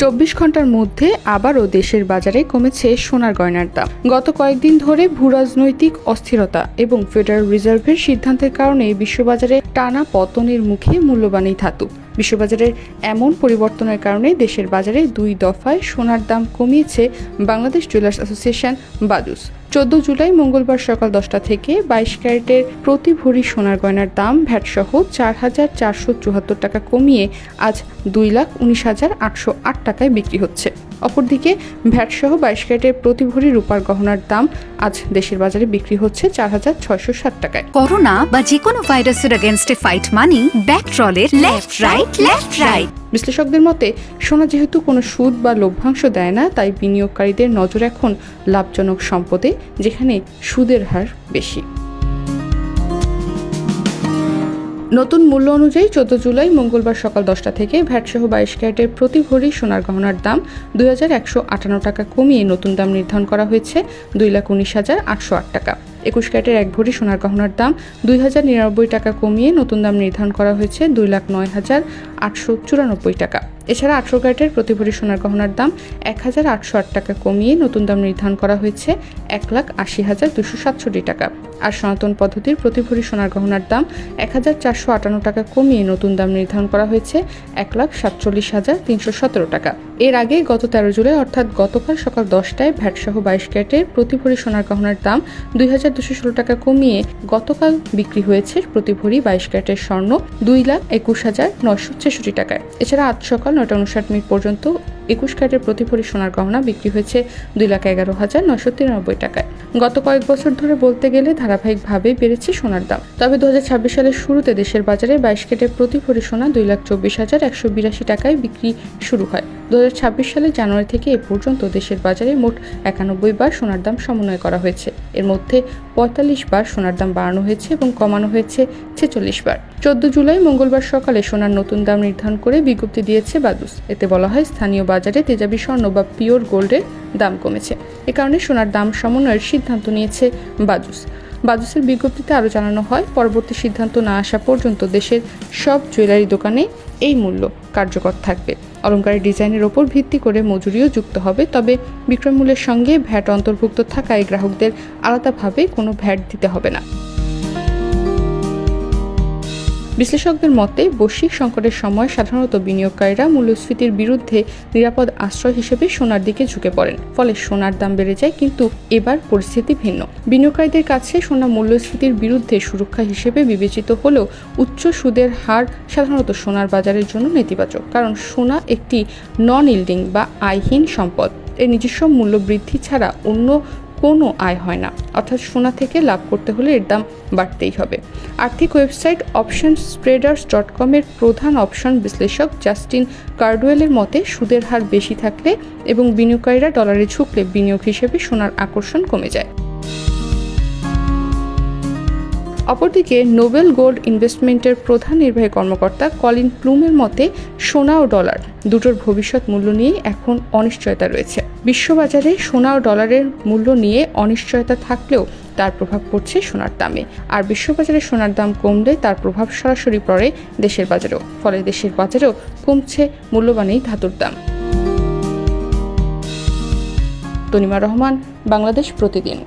24 ঘন্টার মধ্যে আবারও দেশের বাজারে কমেছে সোনার গয়নার দাম। গত কয়েকদিন ধরে ভূরাজনৈতিক অস্থিরতা এবং ফেডারেল রিজার্ভের সিদ্ধান্তের কারণে বিশ্ববাজারে টানা পতনের মুখে মূল্যবান এই ধাতু। বিশ্ববাজারের এমন পরিবর্তনের কারণে দেশের বাজারে 2 দফায় সোনার দাম কমিয়েছে বাংলাদেশ জুয়েলার্স অ্যাসোসিয়েশন বাজুস। 14 জুলাই মঙ্গলবার সকাল 10টা থেকে 22 ক্যারেটের প্রতি ভরি সোনার গয়নার দাম ভ্যাট সহ 4,474 টাকা কমিয়ে আজ 2,19,808 টাকায় বিক্রি হচ্ছে। অপরদিকে ভ্যাট সহ 22 ক্যারেটের প্রতি ভরি রূপার গহনার দাম আজ দেশের বাজারে বিক্রি হচ্ছে 4,660 টাকায়। করোনা বা যে কোনো ভাইরাসের এগেইনস্টে ফাইট মানি ব্যাকট্রলের লেফট রাইট। বিশ্লেষকদের মতে সোনা যেহেতু কোনো সুদ বা লভ্যাংশ দেয় না, তাই বিনিয়োগকারীদের নজর এখন লাভজনক সম্পদে, যেখানে সুদের হার বেশি। নতুন মূল্য অনুযায়ী 14 জুলাই মঙ্গলবার সকাল 10টা থেকে ভ্যাট সহ 22 ক্যারেটের প্রতি ভরি সোনার গহনার দাম 2,158 টাকা কমিয়ে নতুন দাম নির্ধারণ করা হয়েছে 2,19,808 টাকা। 21 ক্যারেটের 1 ভরি সোনার গহনার দাম 2,099 টাকা কমিয়ে নতুন দাম নির্ধারণ করা হয়েছে 2,09,894 টাকা। এছাড়া 18 ক্যারেটের প্রতি ভরি সোনার গহনার দাম 1,808 টাকা কমিয়ে নতুন দাম নির্ধারণ করা হয়েছে 1,80,267 টাকা। আর সনাতন পদ্ধতির প্রতি ভরি সোনার গহনার দাম 1,458 টাকা কমিয়ে নতুন দাম নির্ধারণ করা হয়েছে 1,47,317 টাকা। এর আগে গত 13 জুলাই অর্থাৎ গতকাল সকাল 10টায় ভ্যাট সহ 22 ক্যারেটের প্রতি ভরি সোনার গহনার দাম 2,216 টাকা কমিয়ে গতকাল বিক্রি হয়েছে প্রতি ভরি 22 ক্যারেটের স্বর্ণ 2,21,966 টাকায়। এছাড়া আজ সকাল 9:59 পর্যন্ত 21 ক্যারেটের প্রতি ভরি সোনার গহনা বিক্রি হয়েছে 2,11,993 টাকায়। গত কয়েক বছর ধরে বলতে গেলে ধারাবাহিকভাবে বেড়েছে সোনার দাম। তবে 2026 সালের শুরুতে দেশের বাজারে 22 ক্যারেটের প্রতি ভরি সোনা 2,24,182 টাকায় বিক্রি শুরু হয়। 2026 সালের জানুয়ারি থেকে এ পর্যন্ত দেশের বাজারে মোট 91 বার সোনার দাম সমন্বয় করা হয়েছে। এর মধ্যে 45 বার সোনার দাম বাড়ানো হয়েছে এবং কমানো হয়েছে 46 বার। 14 জুলাই মঙ্গলবার সকালে সোনার নতুন দাম নির্ধারণ করে বিজ্ঞপ্তি দিয়েছে বাজুস। এতে বলা হয় স্থানীয় বাজারে তেজাবি স্বর্ণ বা পিওর গোল্ডের দাম কমেছে। এ কারণে সোনার দাম সমন্বয়ের সিদ্ধান্ত নিয়েছে বাজুস। বাজুসের বিজ্ঞপ্তিতে আরও জানানো হয়, পরবর্তী সিদ্ধান্ত না আসা পর্যন্ত দেশের সব জুয়েলারি দোকানে এই মূল্য কার্যকর থাকবে। অলংকারের ডিজাইনের ওপর ভিত্তি করে মজুরিও যুক্ত হবে, তবে বিক্রয় মূল্যের সঙ্গে ভ্যাট অন্তর্ভুক্ত থাকায় গ্রাহকদের আলাদাভাবে কোনো ভ্যাট দিতে হবে না। বিশ্লেষকদের মতে বৈশ্বিক সংকটের সময় সাধারণত বিনিয়োগকারীরা মূল্যস্ফীতির বিরুদ্ধে নিরাপদ আশ্রয় হিসেবে সোনার দিকে ঝুঁকে পড়েন, ফলে সোনার দাম বেড়ে যায়। কিন্তু এবার পরিস্থিতি ভিন্ন। বিনিয়োগকারীদের কাছে সোনা মূল্যস্ফীতির বিরুদ্ধে সুরক্ষা হিসেবে বিবেচিত হলেও উচ্চ সুদের হার সাধারণত সোনার বাজারের জন্য নেতিবাচক, কারণ সোনা একটি নন ইল্ডিং বা আয়হীন সম্পদ। এর নিজস্ব মূল্য বৃদ্ধি ছাড়া অন্য কোনো আয় হয় না, অর্থাৎ সোনা থেকে লাভ করতে হলে এর দাম বাড়তেই হবে। আর্থিক ওয়েবসাইট optionstraders.com এর প্রধান অপশন বিশ্লেষক জাস্টিন কার্ডওয়েলের মতে সুদের হার বেশি থাকলে এবং বিনিয়োগকারীরা ডলারে ঝুঁকলে বিনিয়োগ হিসেবে সোনার আকর্ষণ কমে যায়। অপরদিকে নোবেল গোল্ড ইনভেস্টমেন্টের প্রধান নির্বাহী কর্মকর্তা কলিন প্লুমের মতে সোনা ও ডলার দুটোর ভবিষ্যৎ মূল্য নিয়ে এখন অনিশ্চয়তা রয়েছে। বিশ্ববাজারে সোনা ও ডলারের মূল্য নিয়ে অনিশ্চয়তা থাকলেও তার প্রভাব পড়ছে সোনার দামে, আর বিশ্ববাজারে সোনার দাম কমলে তার প্রভাব সরাসরি পড়ে দেশের বাজারেও, ফলে দেশের বাজারেও কমছে মূল্যবান এই ধাতুর দাম। তনিমা রহমান, বাংলাদেশ প্রতিদিন।